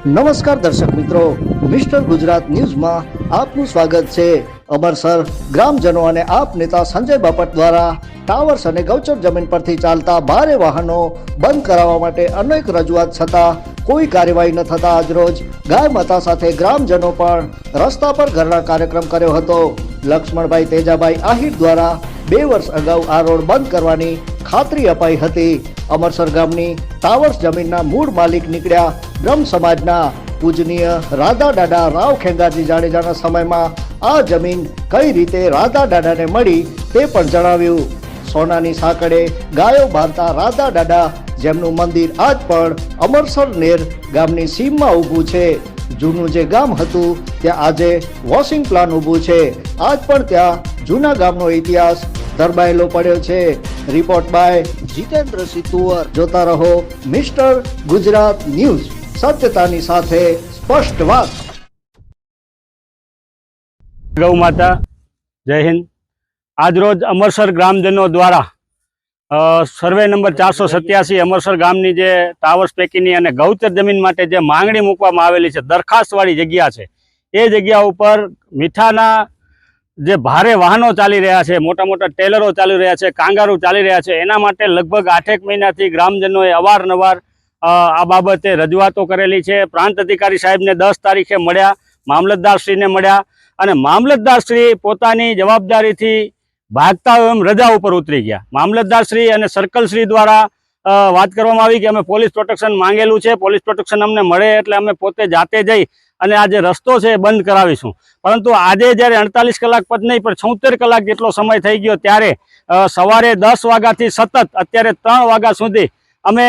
નમસ્કાર દર્શક મિત્રો, મિસ્ટર ગુજરાત ન્યૂઝમાં આપનું સ્વાગત છે। અમરસર ગ્રામજનો અને આપ નેતા સંજય બાપટ દ્વારા ટાવર્સ અને ગૌચર જમીન પરથી ચાલતા ભારે વાહનો બંધ કરાવવા માટે અનેક રજૂઆત છતાં કોઈ કાર્યવાહી ન થતા આજરોજ ગાય માતા સાથે ગ્રામજનો પણ રસ્તા પર ધરણા કાર્યક્રમ કર્યો હતો। લક્ષ્મણભાઈ તેજાભાઈ આહિર દ્વારા 2 વર્ષ અગાઉ આ રોડ બંધ કરવાની ખાતરી અપાઈ હતી। અમરસર ગામની ટાવર્સ જમીનના મૂળ માલિક નીકળ્યા બ્રહ્મ સમાજના પૂજનીય રાધા દાદા રાવ ખેંગારજી જાડેજાના સમયમાં આ જમીન કઈ રીતે રાધા દાદાને મળી તે પણ જણાવ્યું। સોનાની સાંકળે ગાયો બાંધતા રાધા દાદા, જેમનું મંદિર આજ પણ અમરસર નેર ગામની સીમમાં ઊભું છે। જૂનું જે ગામ હતું ત્યાં આજે વોશિંગ પ્લાન્ટ ઊભું છે। આજ પણ ત્યાં જૂના ગામનો ઇતિહાસ દરબાયેલો પડ્યો છે। Report by Jitendrasinh Tuvar. જોતા રહો મિસ્ટર ગુજરાત ન્યૂઝ, સત્યતાની સાથે સ્પષ્ટ વાત। ગૌ માતા જય હિન્દ। આજરોજ અમરસર ગ્રામજનો દ્વારા સર્વે નંબર 487 અમરસર ગામની જે ટાવર્સ પૈકીની અને ગૌચર જમીન માટે જે માંગણી મૂકવામાં આવેલી છે, દરખાસ્તવાળી જગ્યા છે, એ જગ્યા ઉપર મીઠાના જે ભારે વાહનો ચાલી રહ્યા છે, મોટા મોટા ટેલરો ચાલી રહ્યા છે, કાંગારૂ ચાલી રહ્યા છે, એના માટે લગભગ 8 મહિનાથી ગ્રામજનોએ અવારનવાર આ બાબતે રજૂઆતો કરેલી છે। પ્રાંત અધિકારી સાહેબને 10 તારીખે મળ્યા, મામલતદારશ્રીને મળ્યા, અને મામલતદારશ્રી પોતાની જવાબદારીથી ભાગતા હોય એમ રજા ઉપર ઉતરી ગયા। મામલતદારશ્રી અને સર્કલશ્રી દ્વારા વાત કરવામાં આવી કે અમે પોલીસ પ્રોટેક્શન માંગેલું છે, પોલીસ પ્રોટેક્શન અમને મળે એટલે અમે પોતે જાતે જઈ અને આ જે રસ્તો છે એ બંધ કરાવીશું। પરંતુ આજે જ્યારે 48 કલાક પદ નહીં પણ 76 કલાક જેટલો સમય થઈ ગયો ત્યારે સવારે 10 વાગ્યાથી સતત અત્યારે 3 વાગ્યા સુધી અમે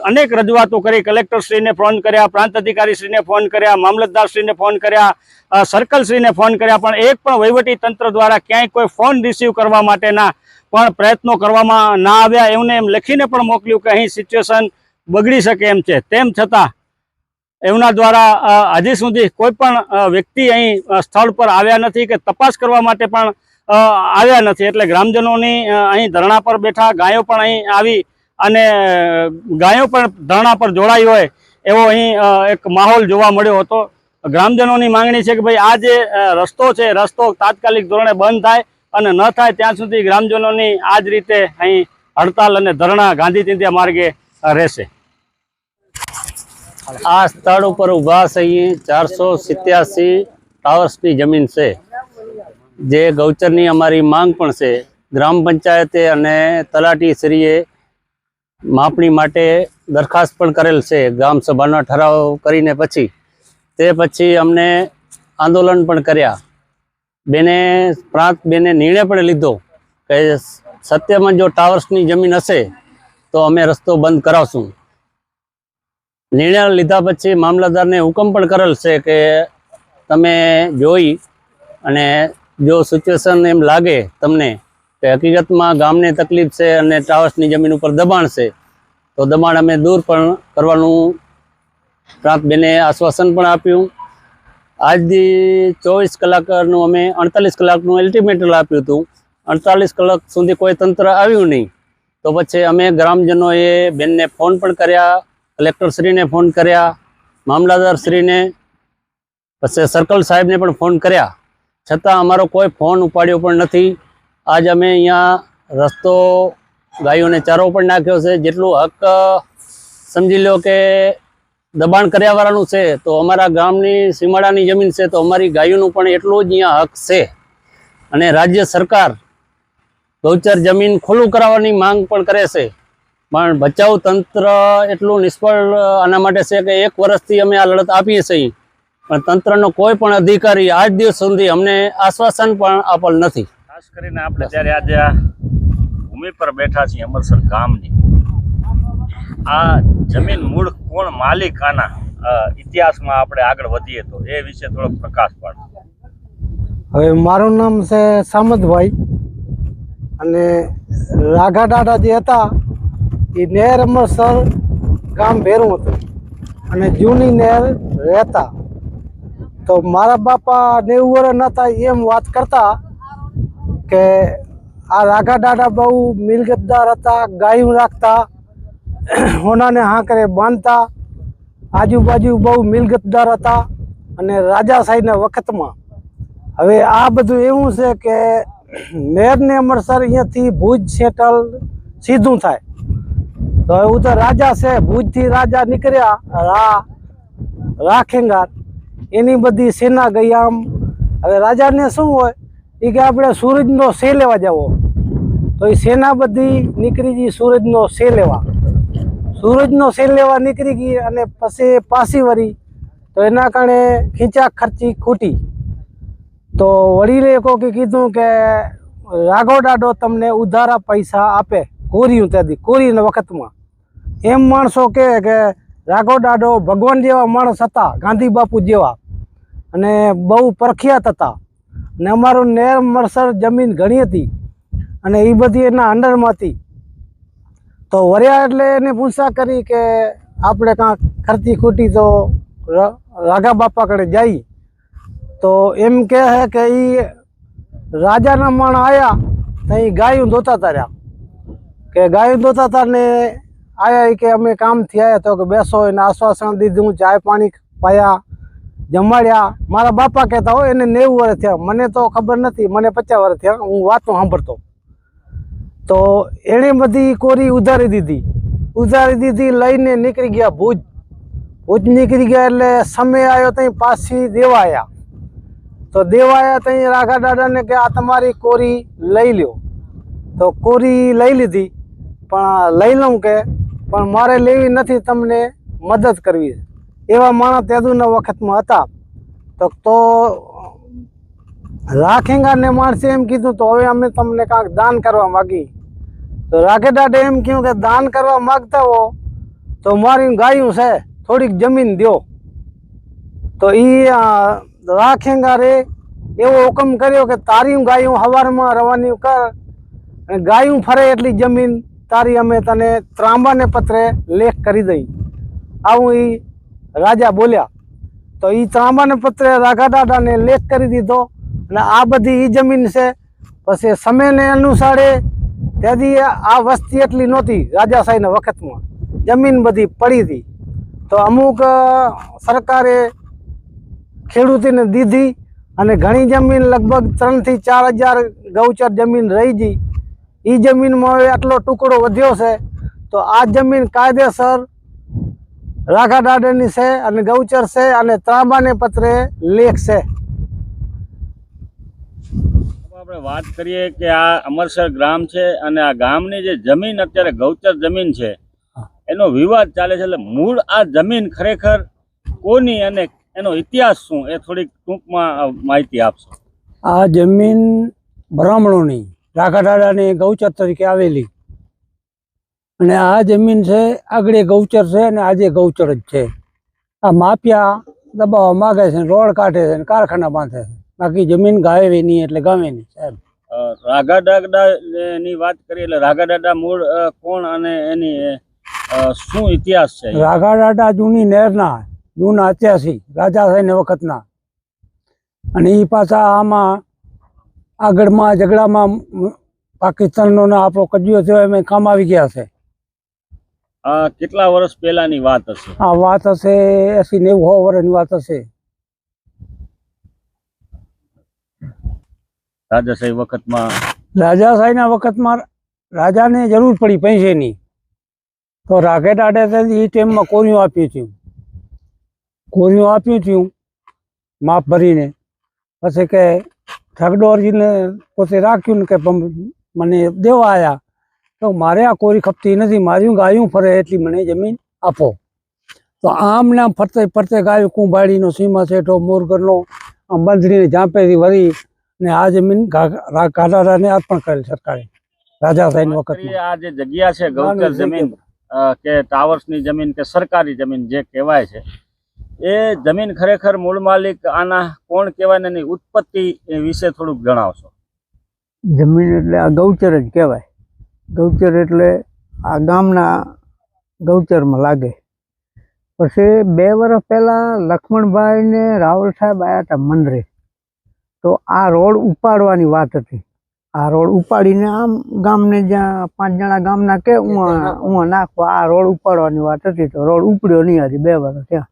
અનેક રજૂઆતો કરી। કલેક્ટરશ્રીને ફોન કર્યા, પ્રાંત અધિકારીશ્રીને ફોન કર્યા, મામલતદારશ્રીને ફોન કર્યા, સર્કલશ્રીને ફોન કર્યા, પણ એક પણ વહીવટી તંત્ર દ્વારા ક્યાંય કોઈ ફોન રિસીવ કરવા માટેના પણ પ્રયત્નો કરવામાં ના આવ્યા। એમને એમ લખીને પણ મોકલ્યું કે અહીં સિચ્યુએશન બગડી શકે એમ છે, તેમ છતાં એમના દ્વારા હજી સુધી કોઈ પણ વ્યક્તિ અહીં સ્થળ પર આવ્યા નથી કે તપાસ કરવા માટે પણ આવ્યા નથી। એટલે ગ્રામજનોની અહીં ધરણા પર બેઠા, ગાયો પણ અહીં આવી અને ગાયો પણ ધરણા પર જોડાઈ હોય એવો અહીં એક માહોલ જોવા મળ્યો હતો। ગ્રામજનોની માંગણી છે કે ભાઈ આ જે રસ્તો છે, રસ્તો તાત્કાલિક ધોરણે બંધ થાય અને ન થાય ત્યાં સુધી ગ્રામજનોની આ જ રીતે અહીં હડતાલ અને ધરણા ગાંધી ચિંધ્યા માર્ગે રહેશે। આ સ્થળ ઉપર ઊભા છે 487 ટાવર્સની જમીન છે, જે ગૌચરની અમારી માંગ પણ છે। ગ્રામ પંચાયતે અને તલાટીશ્રીએ માપણી માટે દરખાસ્ત પણ કરેલ છે ગ્રામ સભાનો ઠરાવ કરીને પછી। તે પછી અમને આંદોલન પણ કર્યા। પ્રાંત બેને નિર્ણય પણ લીધો કે સત્યમાં જો ટાવર્સની જમીન હશે તો અમે રસ્તો બંધ કરાવશું। નિર્ણય લીધા પછી મામલતદારને હુકમ પણ કરેલ છે કે તમે જોઈ અને જો સિચ્યુએશન એમ લાગે તમને કે હકીકતમાં ગામને તકલીફ છે અને ટાવર્સની જમીન ઉપર દબાણ છે તો દબાણ અમે દૂર પણ કરવાનું પ્રાંત બેને આશ્વાસન પણ આપ્યું। આજથી 24 કલાકનું અમે 48 કલાકનું અલ્ટિમેટમ આપ્યું હતું। 48 કલાક સુધી કોઈ તંત્ર આવ્યું નહીં તો પછી અમે ગ્રામજનોએ બેનને ફોન પણ કર્યા, કલેક્ટરશ્રીને ફોન કર્યા, મામલતદારશ્રીને, પછી સર્કલ સાહેબને પણ ફોન કર્યા, છતાં અમારો કોઈ ફોન ઉપાડ્યો પણ નથી। આજ અમે અહીંયા રસ્તો ગાયોને ચારો પણ નાખ્યો છે। જેટલું હક સમજી લો કે દબાણ કર્યાવાળાનું છે તો અમારા ગામની સીમાડાની જમીન છે તો અમારી ગાયોનું પણ એટલું જ અહીંયા હક છે। અને રાજ્ય સરકાર ગૌચર જમીન ખુલ્લું કરાવવાની માંગ પણ કરે છે, પણ બચાવ તંત્ર એટલું નિષ્ફળ આના માટે છે કે 1 વર્ષથી અમે આ લડત આપીએ છીએ, પણ તંત્રનો કોઈ પણ અધિકારી આજ દિવસ સુધી અમને આશ્વાસન પણ આપેલ નથી। ખાસ કરીને આપણે જ્યારે આજે આ ભૂમિ પર બેઠા છીએ અમરસર ગામની, આ જમીન મૂળ કોણ માલિક, આના ઇતિહાસમાં આપણે આગળ વધીએ તો એ વિશે થોડો પ્રકાશ પાડો। હવે મારું નામ છે સામતભાઈ અને રાઘા દાદા જે હતા એ નહેર અમરસર ગામ ભેરું હતું અને જૂની નહેર રહેતા। તો મારા બાપા 90 વર્ષના હતા એમ વાત કરતા કે આ રાઘા દાદા બહુ મિલકતદાર હતા, ગાયું રાખતા, હોનાને હાંકરે બાંધતા આજુબાજુ બહુ મિલગતદાર હતા અને રાજાશાહીના વખતમાં. હવે આ બધું એવું છે કે નહેરને અમરસર અહીંયાથી ભુજ સેટલ સીધું થાય તો એવું તો રાજા છે, ભુજથી રાજા નીકળ્યા રાખેંગાર, એની બધી સેના ગઈ આમ. હવે રાજાને શું હોય એ કે આપણે સૂરજનો સે લેવા જવો, તો એ સેના બધી નીકળી ગઈ સૂરજનો સે લેવા. સૂરજનો સે લેવા નીકળી ગઈ અને પછી પાછી વળી, તો એના કારણે ખીચા ખર્ચી ખૂટી. તો વડીલે કોકે કીધું કે રાઘવ દાડો તમને ઉધારા પૈસા આપે, કોરિયું ત્યાંથી કોરીના વખતમાં. એમ માણસો કહે કે રાઘવ દાડો ભગવાન જેવા માણસ હતા, ગાંધી બાપુ જેવા, અને બહુ પ્રખ્યાત હતા. ને અમારું નહેર મરસર જમીન ઘણી હતી અને એ બધી એના અંડરમાં હતી. તો વર્યા એટલે એને પૂછા કરી કે આપણે કાંક ખર્ચી ખૂટી તો રાઘા બાપા કડે જઈ. તો એમ કહે કે એ રાજાના માણ આવ્યા તો એ ગાયું ધોતા હતા રહ્યા, કે ગાયું ધોતા હતા ને આયા કે અમે કામથી આવ્યા, તો કે બેસો, એને આશ્વાસન દીધું, ચાય પાણી પાયા, જમાડ્યા. મારા બાપા કહેતા હોય એને 90 વર્ષ થયા, મને તો ખબર નથી, મને 50 વર્ષ થયા, હું વાતો સાંભળતો. તો એણે બધી કોરી ઉધારી દીધી, લઈને નીકળી ગયા ભુજ. નીકળી ગયા એટલે સમય આવ્યો ત્યાં પાછી દેવા આવ્યા. તો દેવા આવ્યા ત્યાં રાઘા દાદાને કે આ તમારી કોરી લઈ લ્યો. તો કોરી લઈ લીધી, પણ લઈ લઉં કે પણ મારે લેવી નથી, તમને મદદ કરવી છે. એવા માણસ તેદુના વખતમાં હતા. તો રાખેંગાને માણસે એમ કીધું તો હવે અમે તમને કાંઈક દાન કરવા માગી. તો રાઘે દાદા એમ કહ્યું કે દાન કરવા માગતા હો તો મારી ગાયું છે, થોડીક જમીન દો. તો એ રાખેંગારે એવો હુકમ કર્યો કે તારી ગાયું સવારમાં રવાની કર, અને ગાયું ફરે એટલી જમીન તારી અમે તને ત્રાંબાને પત્રે લેખ કરી દઈ. આવું એ રાજા બોલ્યા. તો એ ત્રાંબાને પત્રે રાઘા દાદાને લેખ કરી દીધો. અને આ બધી એ જમીન છે. પછી સમયને અનુસારે ત્યાંથી આ વસ્તી એટલી નહોતી રાજાશાહીના વખતમાં, જમીન બધી પડી હતી. તો અમુક સરકારે ખેડૂતોને દીધી અને ઘણી જમીન લગભગ 3 થી 4 હજાર ગૌચર જમીન રહી ગઈ. એ જમીનમાં હવે આટલો ટુકડો વધ્યો છે. તો આ જમીન કાયદેસર રાઘા દાદાની છે અને ગૌચર છે અને ત્રાંબાને પત્રે લેખ છે. આપણે વાત કરીએ કે આ અમરસર ગ્રામ છે અને આ ગામની જે જમીન અત્યારે ગૌચર જમીન છે એનો વિવાદ ચાલે છે. એટલે મૂળ આ જમીન ખરેખર કોની અને એનો ઇતિહાસ શું, એ થોડીક ટૂંકમાં માહિતી આપશો. આ જમીન બ્રાહ્મણોની રાઘા દાદાની ગૌચર તરીકે આવેલી, અને આ જમીન છે આગળ ગૌચર છે અને આજે ગૌચર જ છે. આ માફિયા દબાવવા માગે છે, રોડ કાઢે છે અને કારખાના બાંધે છે, બાકી જમીન ગાવે નહીં એટલે ગાવે નહીં. સાહેબ રાઘા દાદા ની વાત કરીએ એટલે રાઘા દાદા મૂળ કોણ અને એની શું ઇતિહાસ છે? રાઘા દાદા જૂની નહેરના જૂના 88 રાજાશાહી વખતના, અને એ પાછા આમાં આગળમાં ઝઘડામાં પાકિસ્તાનનો આપણો કજિયો થયો એમ કામ આવી ગયા છે. કેટલા વર્ષ પહેલાની વાત હશે? આ વાત હશે 80-90 વર્ષની વાત હશે. રાજાશાહી વખતમાં રાજાશાહીના વખતમાં રાજાને જરૂર પડી પૈસાની, તો રાઘે દાડે એ ટાઈમમાં કોરિયું આપ્યું થયું માપ ભરીને. પછી કે ઠગડોરજીને પોતે રાખ્યું ને કે મને દેવા આવ્યા તો મારે આ કોરી ખપતી નથી, મારી ગાયું ફરે એટલી મને જમીન આપો. તો આમ ને આમ ફરતે ફરતે ગાયું કુંભાડીનો સીમા શેઠો મોરગરનો આમ બંધડીને ઝાંપેથી વળી ને આ જમીન રાઘા દાદાને અર્પણ કરેલ સરકારે રાજાશાહી વખતમાં. આ જે જગ્યા છે ગૌચર જમીન કે ટાવર્સની જમીન કે સરકારી જમીન જે કહેવાય છે, એ જમીન ખરેખર મૂળ માલિક આના કોણ કહેવાય ને એની ઉત્પત્તિ વિશે થોડુંક જણાવશો. જમીન એટલે આ ગૌચર જ કહેવાય. ગૌચર એટલે આ ગામના ગૌચરમાં લાગે. પછી 2 વર્ષ પહેલાં લક્ષ્મણભાઈ ને રાવલ સાહેબ આવ્યા હતા મંદિરે. તો આ રોડ ઉપાડવાની વાત હતી. આ રોડ ઉપાડીને આમ ગામને જ્યાં 5 જણા ગામના કે હું નાખવા આ રોડ ઉપાડવાની વાત હતી તો રોડ ઉપડ્યો નહીં હજી 2 વર્ષ ત્યાં.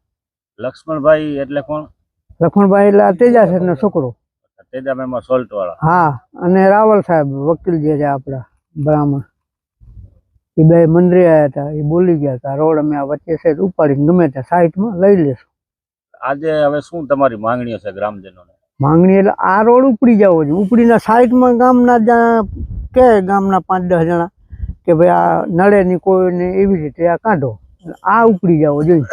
લક્ષ્મણભાઈ એટલે કોણ? લખમણભાઈ એટલે આ તેજાસરનો છોકરો. તેજાભાઈમાં સોલ્ટ વાળા. હા, અને રાવલ સાહેબ વકીલ જે છે આપણા બ્રાહ્મણ, એ બે મંદિરે આવ્યા હતા, એ બોલી ગયા હતા રોડ અમે આ વચ્ચે છે તો ઉપાડીને ગમે ત્યાં સાઈડમાં લઈ લેશું. આજે હવે શું તમારી માંગણીઓ છે ગ્રામજનોને? માંગણી એટલે આ રોડ ઉપડી જવો જોઈએ. ઉપડીના સાઈડમાં ગામના જ્યાં કે ગામના 5-10 જણા કે ભાઈ આ નળે ની કોઈને એવી રીતે આ કાઢો, આ ઉપડી જવો જોઈએ.